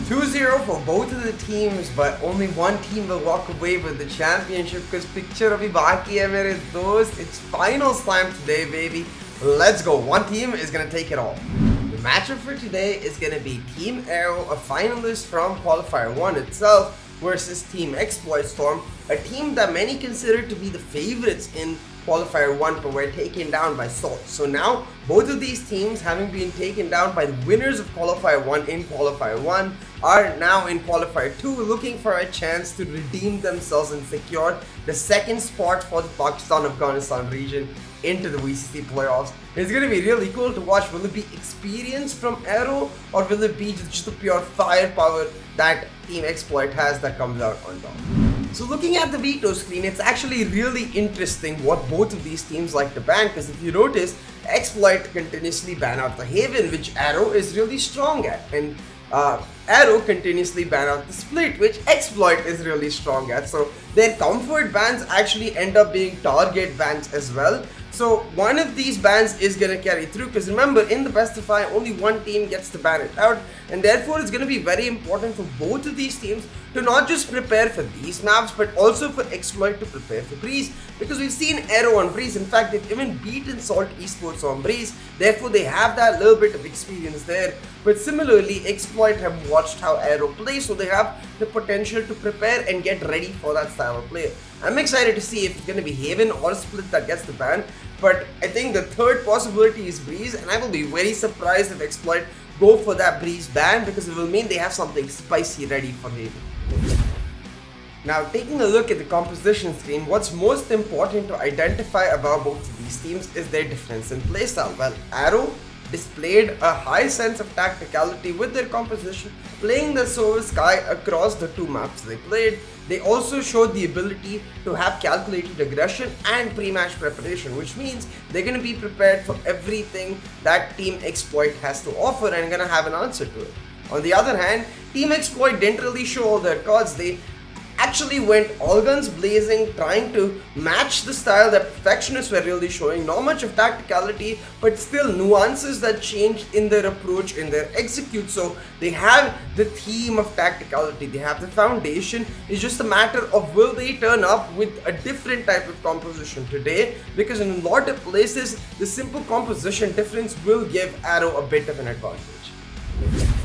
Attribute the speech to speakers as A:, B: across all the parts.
A: 2-0 for both of the teams, but only one team will walk away with the championship because picture abhi baki hai mere dost. It's final slam today, baby. Let's go. One team is going to take it all. The matchup for today is going to be Team Aero, a finalist from Qualifier 1 itself, versus Team Exploit Storm, a team that many consider to be the favorites in Qualifier 1 but were taken down by Salt. So now both of these teams, having been taken down by the winners of Qualifier 1 in Qualifier 1, are now in Qualifier 2 looking for a chance to redeem themselves and secure the second spot for the Pakistan Afghanistan region into the VCC playoffs. It's going to be really cool to watch. Will it be experience from Aero, or will it be just the pure firepower that Team Exploit has that comes out on top? So looking at the veto screen, it's actually really interesting what both of these teams like to ban, because if you notice, Exploit continuously ban out the Haven, which Aero is really strong at, and Aero continuously ban out the Split, which Exploit is really strong at. So their comfort bans actually end up being target bans as well. So one of these bans is going to carry through, because remember, in the best of 5 only one team gets to ban it out, and therefore it's going to be very important for both of these teams to not just prepare for these maps but also for Exploit to prepare for Breeze, because we've seen Aero on Breeze. In fact, they've even beaten Salt Esports on Breeze, therefore they have that little bit of experience there. But similarly, Exploit have watched how Aero plays, so they have the potential to prepare and get ready for that style of play. I'm excited to see if it's going to be Haven or Split that gets the ban, but I think the third possibility is Breeze, and I will be very surprised if Exploit go for that Breeze ban, because it will mean they have something spicy ready for Haven. Now, taking a look at the composition screen, what's most important to identify about both of these teams is their difference in playstyle. Well, Aero displayed a high sense of tacticality with their composition, playing the Solar Sky across the two maps they played. They also showed the ability to have calculated aggression and pre-match preparation, which means they're going to be prepared for everything that Team Exploit has to offer and going to have an answer to it. On the other hand, Team Exploit didn't really show all their cards. They actually went all guns blazing, trying to match the style that Perfectionists were really showing. Not much of tacticality, but still nuances that changed in their approach, in their execute. So they have the theme of tacticality, they have the foundation. It's just a matter of will they turn up with a different type of composition today, because in a lot of places the simple composition difference will give Aero a bit of an advantage.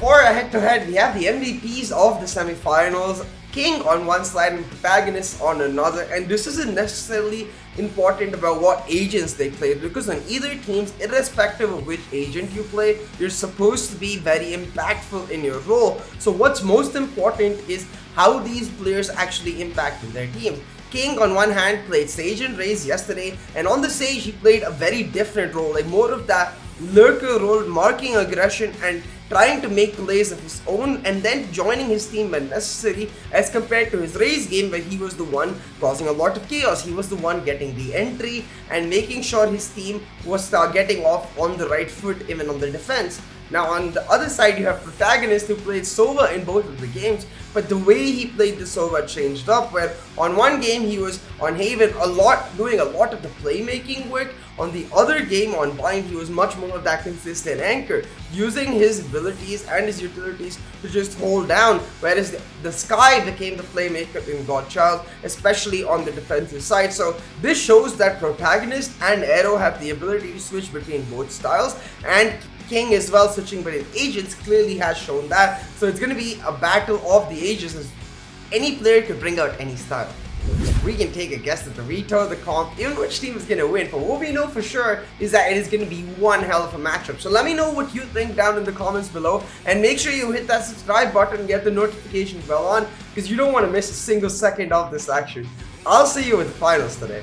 A: For a head-to-head, we have the MVPs of the semi-finals, King on one side and Protagonists on another, and this isn't necessarily important about what agents they play, because on either teams, irrespective of which agent you play, you're supposed to be very impactful in your role. So what's most important is how these players actually impacted their teams. King on one hand played Sage and Raze yesterday, and on the Sage he played a very different role, like more of that lurker role, marking aggression and trying to make plays of his own and then joining his team when necessary, as compared to his Raze game where he was the one causing a lot of chaos. He was the one getting the entry and making sure his team was getting off on the right foot even on the defense. Now on the other side you have Protagonist, who played Sova in both of the games, but the way he played the Sova changed up, where on one game he was on Haven doing a lot of the playmaking work. On the other game on Bind, he was much more of that consistent anchor, using his abilities and his utilities to just hold down, whereas the Sky became the playmaker in Godchild, especially on the defensive side. So this shows that Protagonist and Aero have the ability to switch between both styles, and King as well, switching between agents, clearly has shown that. So it's going to be a battle of the ages, as any player could bring out any style. We can take a guess at the veto, the comp, even which team is going to win, but what we know for sure is that it is going to be one hell of a matchup. So let me know what you think down in the comments below, and make sure you hit that subscribe button and get the notification bell on, because you don't want to miss a single second of this action. I'll see you in the finals today.